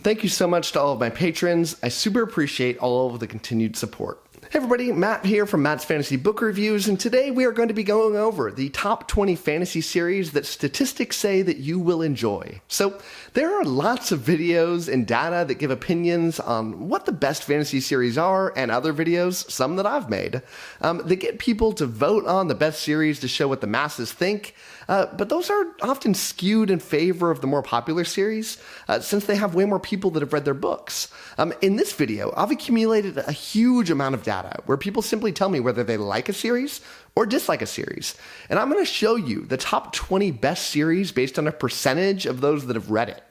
Thank you so much to all of my patrons. I super appreciate all of the continued support. Hey everybody, Matt here from Matt's Fantasy Book Reviews, and today we are going to be going over the top 20 fantasy series that statistics say that you will enjoy. So there are lots of videos and data that give opinions on what the best fantasy series are, and other videos, some that I've made, that get people to vote on the best series to show what the masses think. But those are often skewed in favor of the more popular series, since they have way more people that have read their books. In this video, I've accumulated a huge amount of data where people simply tell me whether they like a series or dislike a series. And I'm going to show you the top 20 best series based on a percentage of those that have read it.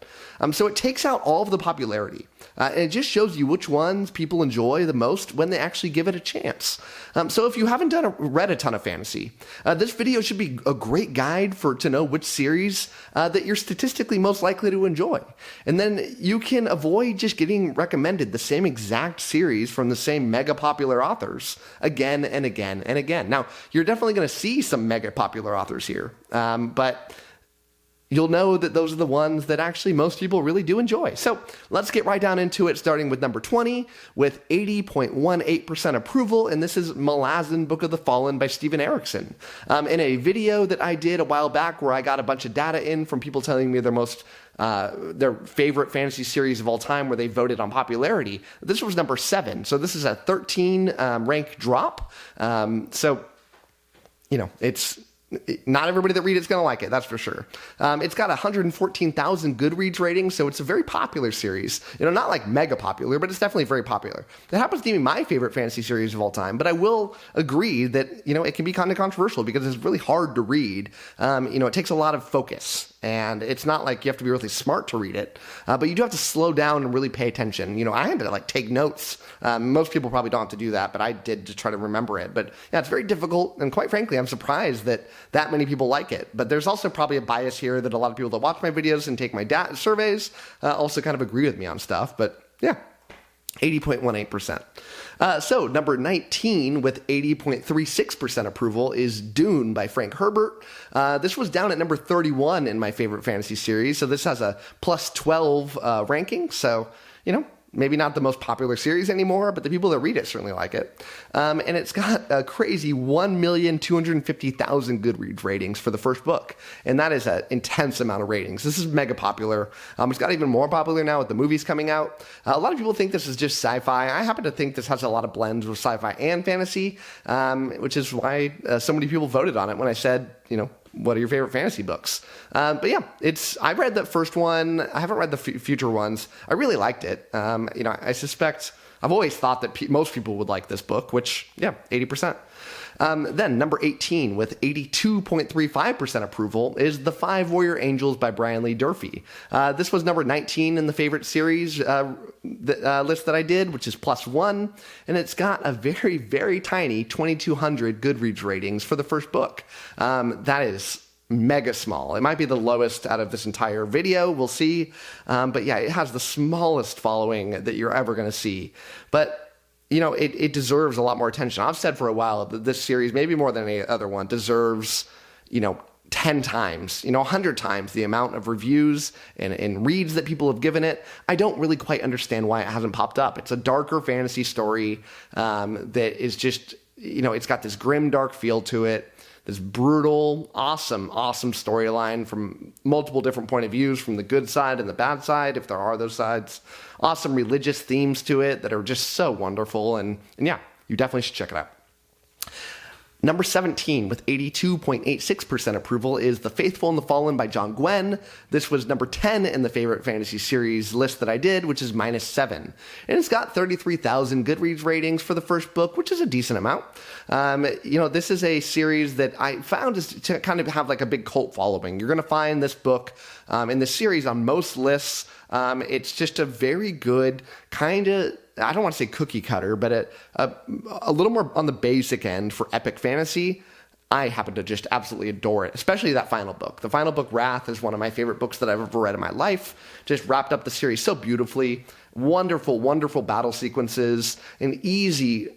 So it takes out all of the popularity, and it just shows you which ones people enjoy the most when they actually give it a chance. So if you haven't read a ton of fantasy, this video should be a great guide to know which series that you're statistically most likely to enjoy. And then you can avoid just getting recommended the same exact series from the same mega popular authors again and again and again. Now, you're definitely going to see some mega popular authors here, but you'll know that those are the ones that actually most people really do enjoy. So let's get right down into it, starting with number 20 with 80.18% approval, and this is Malazan Book of the Fallen by Steven Erikson. In a video that I did a while back where I got a bunch of data in from people telling me their favorite fantasy series of all time where they voted on popularity, this was number 7. So this is a 13 rank drop. So, you know, not everybody that reads it's going to like it, that's for sure. It's got 114,000 Goodreads ratings, so it's a very popular series. You know, not like mega popular, but it's definitely very popular. It happens to be my favorite fantasy series of all time, but I will agree that, you know, it can be kind of controversial because it's really hard to read. You know, it takes a lot of focus, and it's not like you have to be really smart to read it, but you do have to slow down and really pay attention. You know, I had to take notes. Most people probably don't have to do that, but I did to try to remember it. But yeah, it's very difficult, and quite frankly, I'm surprised that many people like it. But there's also probably a bias here that a lot of people that watch my videos and take my surveys also kind of agree with me on stuff. But yeah, 80.18%. So number 19 with 80.36% approval is Dune by Frank Herbert. This was down at number 31 in my favorite fantasy series. So this has a plus 12 ranking. So, you know, maybe not the most popular series anymore, but the people that read it certainly like it. And it's got a crazy 1,250,000 Goodreads ratings for the first book. And that is an intense amount of ratings. This is mega popular. It's got even more popular now with the movies coming out. A lot of people think this is just sci-fi. I happen to think this has a lot of blends with sci-fi and fantasy, which is why so many people voted on it when I said, you know, what are your favorite fantasy books? But yeah, I read the first one. I haven't read the future ones. I really liked it. You know, I've always thought that most people would like this book, which, yeah, 80%. Then number 18 with 82.35% approval is The Five Warrior Angels by Brian Lee Durfee. This was number 19 in the favorite series list that I did, which is +1, and it's got a very, very tiny 2,200 Goodreads ratings for the first book. That is mega small. It might be the lowest out of this entire video. We'll see. But yeah, it has the smallest following that you're ever going to see. But you know, it deserves a lot more attention. I've said for a while that this series, maybe more than any other one, deserves, you know, 10 times, 100 times the amount of reviews and reads that people have given it. I don't really quite understand why it hasn't popped up. It's a darker fantasy story that is just, you know, it's got this grim, dark feel to it. This brutal, awesome storyline from multiple different point of views, from the good side and the bad side, if there are those sides. Awesome religious themes to it that are just so wonderful. And yeah, you definitely should check it out. Number 17 with 82.86% approval is The Faithful and the Fallen by John Gwynne. This was number 10 in the favorite fantasy series list that I did, which is -7. And it's got 33,000 Goodreads ratings for the first book, which is a decent amount. You know, this is a series that I found is to kind of have like a big cult following. You're going to find this book in this series on most lists. It's just a very good kind of, I don't want to say cookie cutter, but a little more on the basic end for epic fantasy. I happen to just absolutely adore it, especially that final book. The final book, Wrath, is one of my favorite books that I've ever read in my life. Just wrapped up the series so beautifully. Wonderful, wonderful battle sequences, and easy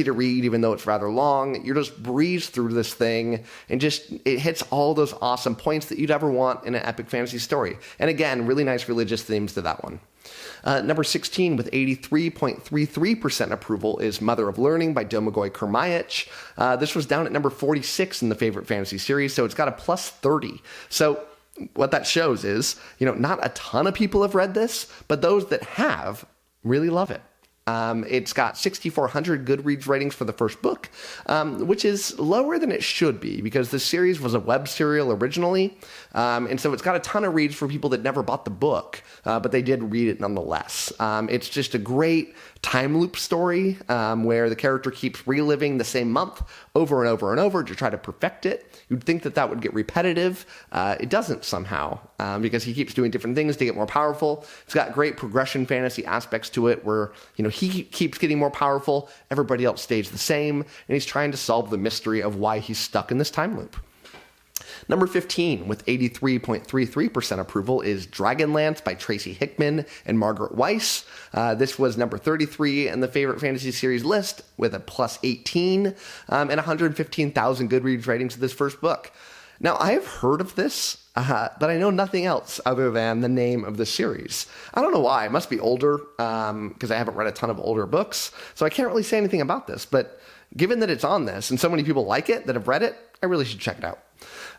to read, even though it's rather long. You just breeze through this thing, and just it hits all those awesome points that you'd ever want in an epic fantasy story. And again, really nice religious themes to that one. Number 16 with 83.33% approval is Mother of Learning by 𝐂𝐿𝐻 𝐬𝐼𝐻. This was down at number 46 in the favorite fantasy series, so it's got a plus 30. So what that shows is, not a ton of people have read this, but those that have really love it. It's got 6,400 Goodreads ratings for the first book, which is lower than it should be because the series was a web serial originally. And so it's got a ton of reads for people that never bought the book, but they did read it nonetheless. It's just a great time loop story where the character keeps reliving the same month over and over and over to try to perfect it. You'd think that would get repetitive. It doesn't somehow because he keeps doing different things to get more powerful. It's got great progression fantasy aspects to it where, he keeps getting more powerful, everybody else stays the same, and he's trying to solve the mystery of why he's stuck in this time loop. Number 15, with 83.33% approval, is Dragonlance by Tracy Hickman and Margaret Weis. This was number 33 in the favorite fantasy series list with a plus 18 and 115,000 Goodreads ratings of this first book. Now, I have heard of this, but I know nothing else other than the name of the series. I don't know why. It must be older because I haven't read a ton of older books, so I can't really say anything about this. But given that it's on this and so many people like it that have read it, I really should check it out.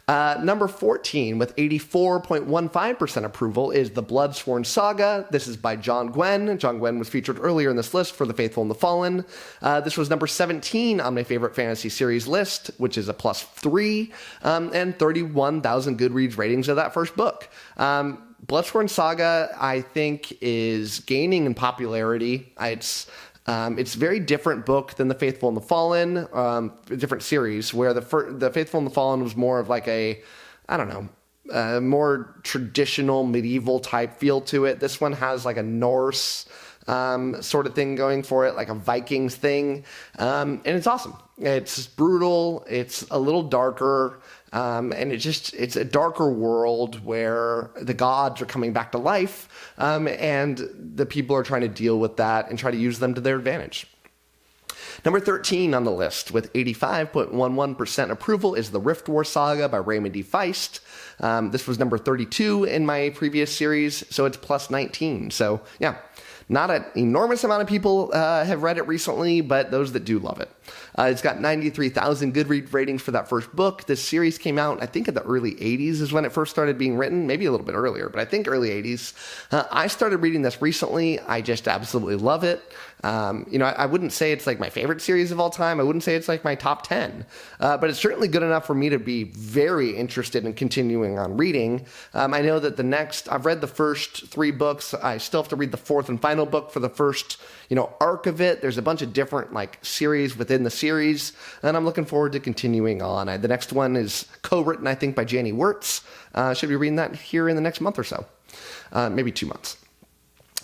Number 14, with 84.15% approval, is The Bloodsworn Saga. This is by John Gwynne. John Gwynne was featured earlier in this list for The Faithful and the Fallen. This was number 17 on my favorite fantasy series list, which is a plus 3, and 31,000 Goodreads ratings of that first book. Bloodsworn Saga, I think, is gaining in popularity. It's a very different book than The Faithful and the Fallen, a different series, where the Faithful and the Fallen was more of like more traditional medieval type feel to it. This one has like a Norse sort of thing going for it, like a Vikings thing, and it's awesome. It's brutal, it's a little darker, and it's a darker world where the gods are coming back to life, and the people are trying to deal with that and try to use them to their advantage. Number 13 on the list, with 85.11% approval, is The Rift War Saga by Raymond D. Feist. This was number 32 in my previous series, so it's plus 19. So, yeah, not an enormous amount of people have read it recently, but those that do love it. It's got 93,000 Goodreads ratings for that first book. This series came out, I think, in the early 80s is when it first started being written, maybe a little bit earlier, but I think early 80s. I started reading this recently. I just absolutely love it. I wouldn't say it's like my favorite series of all time. I wouldn't say it's like my top 10, but it's certainly good enough for me to be very interested in continuing on reading. I know that I've read the first 3 books. I still have to read the 4th and final book for the first, arc of it. There's a bunch of different series within the series, and I'm looking forward to continuing on. The next one is co-written, I think, by Janny Wirtz. Should be reading that here in the next month or so, maybe 2 months.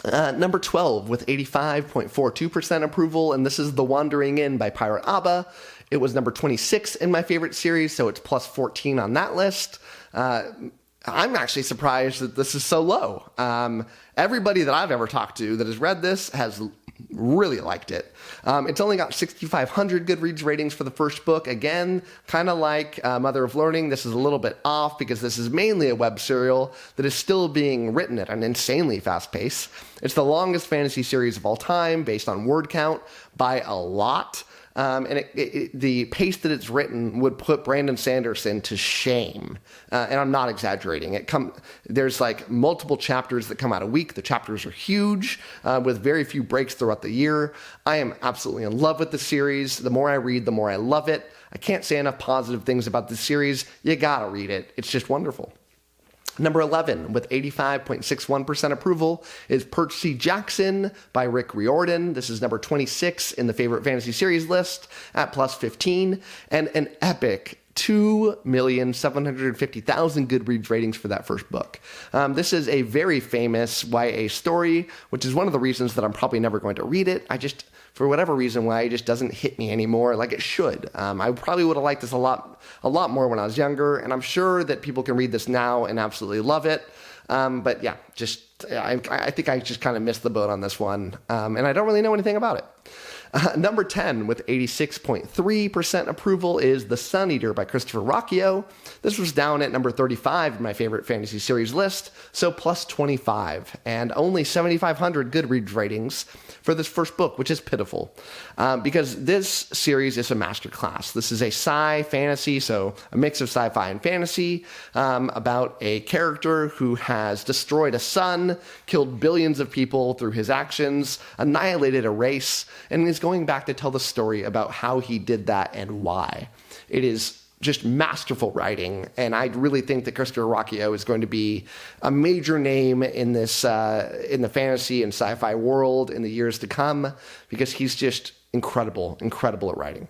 Number 12, with 85.42% approval, and this is The Wandering Inn by Pirate Abba. It was number 26 in my favorite series, so it's plus 14 on that list. I'm actually surprised that this is so low. Everybody that I've ever talked to that has read this has really liked it. It's only got 6,500 Goodreads ratings for the first book. Again, kind of like Mother of Learning, this is a little bit off because this is mainly a web serial that is still being written at an insanely fast pace. It's the longest fantasy series of all time based on word count by a lot. And the pace that it's written would put Brandon Sanderson to shame. And I'm not exaggerating. There's multiple chapters that come out a week. The chapters are huge, with very few breaks throughout the year. I am absolutely in love with the series. The more I read, the more I love it. I can't say enough positive things about this series. You gotta read it. It's just wonderful. Number 11, with 85.61% approval, is Percy Jackson by Rick Riordan. This is number 26 in the favorite fantasy series list at plus 15, and an epic 2,750,000 Goodreads ratings for that first book. This is a very famous YA story, which is one of the reasons that I'm probably never going to read it. For whatever reason, why it just doesn't hit me anymore like it should. I probably would have liked this a lot more when I was younger, and I'm sure that people can read this now and absolutely love it. But yeah, I think I just kind of missed the boat on this one, and I don't really know anything about it. Number 10 with 86.3% approval is The Sun Eater by Christopher Ruocchio. This was down at number 35 in my favorite fantasy series list, so plus 25, and only 7,500 Goodreads ratings for this first book, which is pitiful, because this series is a masterclass. This is a sci-fantasy, so a mix of sci-fi and fantasy, about a character who has destroyed a sun, killed billions of people through his actions, annihilated a race, and is going back to tell the story about how he did that and why. It is just masterful writing, and I really think that Christopher Ruocchio is going to be a major name in this in the fantasy and sci-fi world in the years to come, because he's just incredible at writing.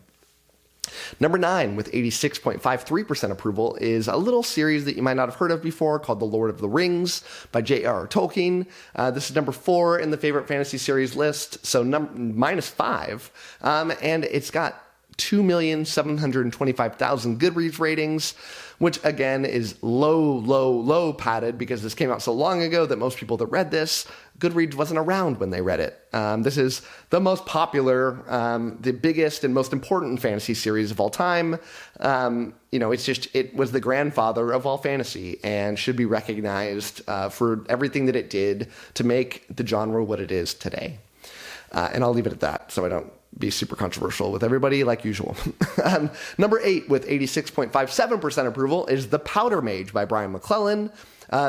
Number 9 with 86.53% approval is a little series that you might not have heard of before called The Lord of the Rings by J.R.R. Tolkien. This is number 4 in the favorite fantasy series list, so minus 5, and it's got 2,725,000 Goodreads ratings, which again is low padded, because this came out so long ago that most people that read this, Goodreads wasn't around when they read it. This is the most popular, the biggest and most important fantasy series of all time. It was the grandfather of all fantasy and should be recognized for everything that it did to make the genre what it is today. And I'll leave it at that, so I don't be super controversial with everybody like usual. Number 8 with 86.57% approval is The Powder Mage by Brian McClellan.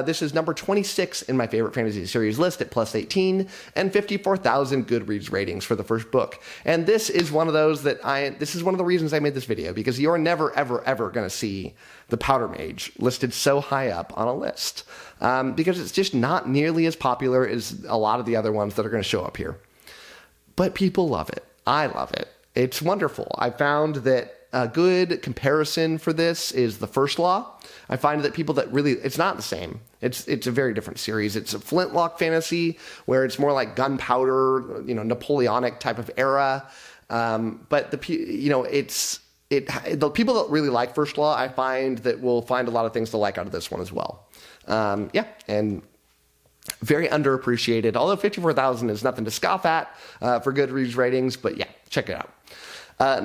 This is number 26 in my favorite fantasy series list at plus 18 and 54,000 Goodreads ratings for the first book. And this is one of those this is one of the reasons I made this video, because you're never, ever going to see The Powder Mage listed so high up on a list, because it's just not nearly as popular as a lot of the other ones that are going to show up here. But people love it. I love it. It's wonderful. I found that a good comparison for this is The First Law. I find that people that really, it's not the same. It's a very different series. It's a flintlock fantasy where it's more like gunpowder, Napoleonic type of era. But the people that really like First Law, I find that will find a lot of things to like out of this one as well. And very underappreciated, although 54,000 is nothing to scoff at for Goodreads ratings, but yeah, check it out.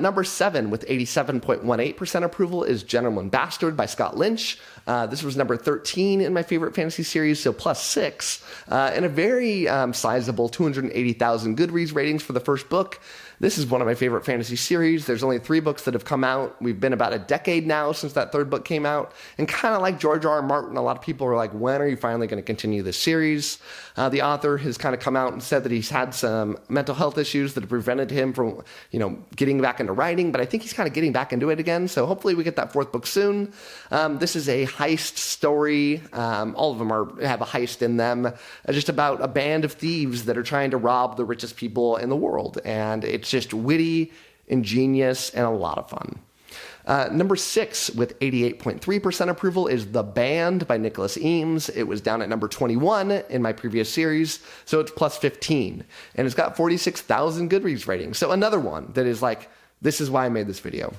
Number 7 with 87.18% approval is Gentleman Bastard by Scott Lynch. This was number 13 in my favorite fantasy series, so plus 6, and a very sizable 280,000 Goodreads ratings for the first book. This is one of my favorite fantasy series. There's only 3 books that have come out. We've been about a decade now since that third book came out. And kind of like George R.R. Martin, a lot of people are like, when are you finally going to continue this series? The author has kind of come out and said that he's had some mental health issues that have prevented him from, getting back into writing. But I think he's kind of getting back into it again. So hopefully we get that 4th book soon. This is a heist story. All of them have a heist in them. Just about a band of thieves that are trying to rob the richest people in the world. And it's just witty, ingenious, and a lot of fun. Number 6 with 88.3% approval is The Band by Nicholas Eames. It was down at number 21 in my previous series, so it's plus 15. And it's got 46,000 Goodreads ratings. So another one that is like, this is why I made this video.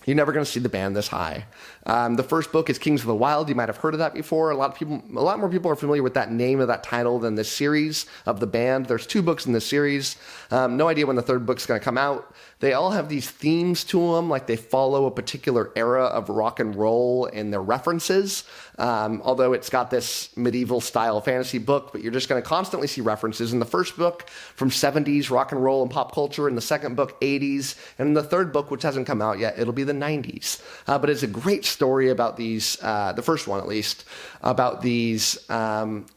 You're never going to see The Band this high. The first book is Kings of the Wild. You might have heard of that before. A lot more people are familiar with that name of that title than this series of The Band. There's 2 books in this series. No idea when the 3rd book's going to come out. They all have these themes to them, like they follow a particular era of rock and roll in their references. Although it's got this medieval style fantasy book, but you're just going to constantly see references in the first book from 70s rock and roll and pop culture, in the second book 80s, and in the 3rd book, which hasn't come out yet, it'll be the 90s. But it's a great story about these, the first one at least, about these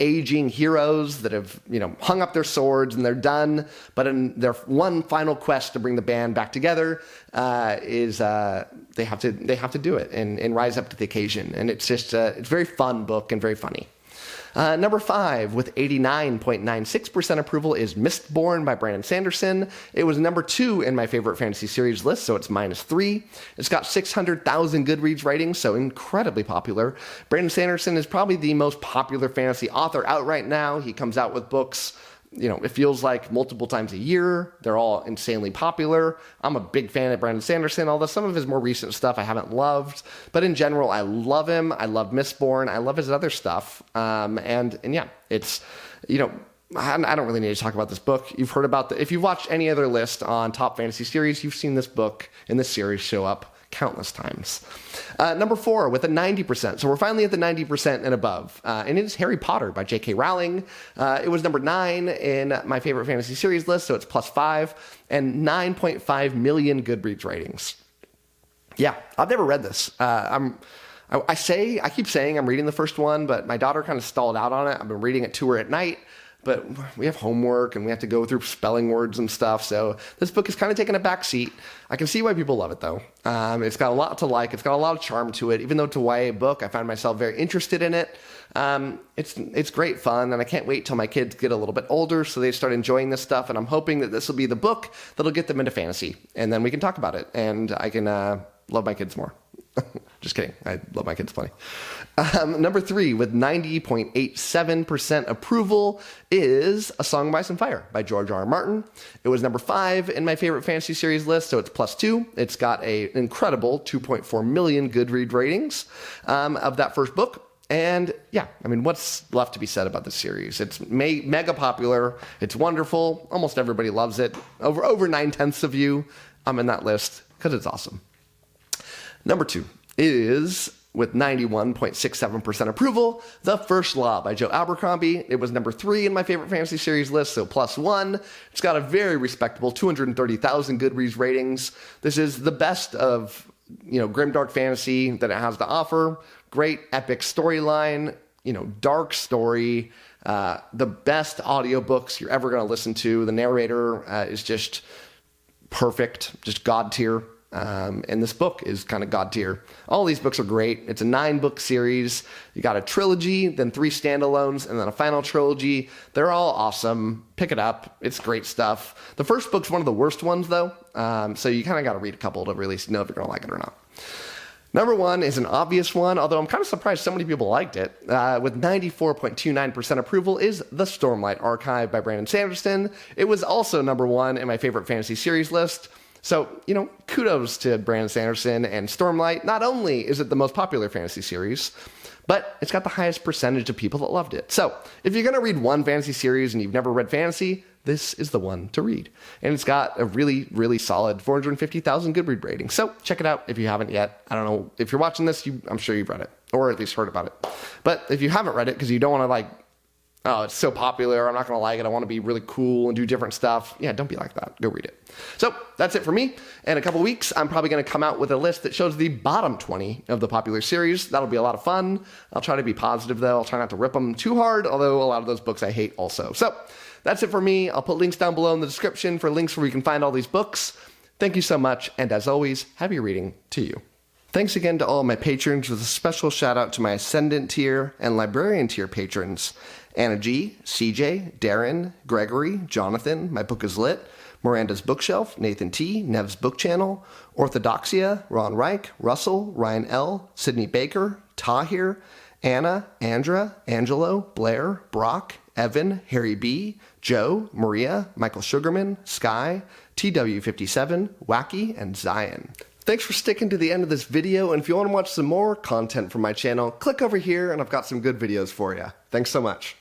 aging heroes that have hung up their swords and they're done, but in their one final quest to bring the band back together is they have to do it and rise up to the occasion. And it's just it's a very fun book and very funny. Number 5 with 89.96% approval is Mistborn by Brandon Sanderson. It was number 2 in my favorite fantasy series list, so it's minus 3. It's got 600,000 Goodreads ratings, so incredibly popular. Brandon Sanderson is probably the most popular fantasy author out right now. He comes out with books, it feels like multiple times a year. They're all insanely popular. I'm a big fan of Brandon Sanderson, although some of his more recent stuff I haven't loved. But in general, I love him. I love Mistborn. I love his other stuff. And yeah, it's, I don't really need to talk about this book. You've heard about if you've watched any other list on top fantasy series, you've seen this book in this series show up countless times. Number 4 with a 90%. So we're finally at the 90% and above. And it is Harry Potter by J.K. Rowling. It was number 9 in my favorite fantasy series list, so it's +5, and 9.5 million Goodreads ratings. Yeah, I've never read this. I keep saying I'm reading the first one, but my daughter kind of stalled out on it. I've been reading it to her at night, but we have homework and we have to go through spelling words and stuff. So this book is kind of taking a back seat. I can see why people love it though. It's got a lot to like. It's got a lot of charm to it. Even though it's a YA book, I find myself very interested in it. It's great fun, and I can't wait till my kids get a little bit older so they start enjoying this stuff. And I'm hoping that this will be the book that'll get them into fantasy, and then we can talk about it, and I can love my kids more. Just kidding. I love my kids plenty. Number 3 with 90.87% approval is A Song of Ice and Fire by George R.R. Martin. It was number 5 in my favorite fantasy series list, so it's +2. It's got an incredible 2.4 million Goodreads ratings of that first book. And yeah, I mean, what's left to be said about this series? It's mega popular. It's wonderful. Almost everybody loves it. Over 9/10 of you, I'm in that list because it's awesome. Number 2 is, with 91.67% approval, The First Law by Joe Abercrombie. It was number 3 in my favorite fantasy series list, so +1. It's got a very respectable 230,000 Goodreads ratings. This is the best of, grimdark fantasy that it has to offer. Great epic storyline, dark story, the best audiobooks you're ever going to listen to. The narrator is just perfect, just God tier. And this book is kind of God tier. All these books are great. It's a 9-book series. You got a trilogy, then 3 standalones, and then a final trilogy. They're all awesome. Pick it up. It's great stuff. The first book's one of the worst ones, though. So you kind of got to read a couple to really know if you're going to like it or not. Number 1 is an obvious one, although I'm kind of surprised so many people liked it. With 94.29% approval is The Stormlight Archive by Brandon Sanderson. It was also number 1 in my favorite fantasy series list. So, kudos to Brandon Sanderson and Stormlight. Not only is it the most popular fantasy series, but it's got the highest percentage of people that loved it. So, if you're going to read one fantasy series and you've never read fantasy, this is the one to read. And it's got a really, really solid 450,000 Goodreads rating. So, check it out if you haven't yet. I don't know. If you're watching this, I'm sure you've read it, or at least heard about it. But if you haven't read it because you don't want to oh, it's so popular, I'm not going to like it, I want to be really cool and do different stuff. Yeah, don't be like that. Go read it. So that's it for me. In a couple weeks, I'm probably going to come out with a list that shows the bottom 20 of the popular series. That'll be a lot of fun. I'll try to be positive, though. I'll try not to rip them too hard, although a lot of those books I hate also. So that's it for me. I'll put links down below in the description for links where you can find all these books. Thank you so much, and as always, happy reading to you. Thanks again to all of my patrons, with a special shout out to my Ascendant tier and Librarian tier patrons: Anna G, CJ, Darren, Gregory, Jonathan, My Book is Lit, Miranda's Bookshelf, Nathan T, Nev's Book Channel, Orthodoxia, Ron Reich, Russell, Ryan L, Sydney Baker, Tahir, Anna, Andra, Angelo, Blair, Brock, Evan, Harry B, Joe, Maria, Michael Sugarman, Sky, TW57, Wacky, and Zion. Thanks for sticking to the end of this video, and if you want to watch some more content from my channel, click over here and I've got some good videos for you. Thanks so much.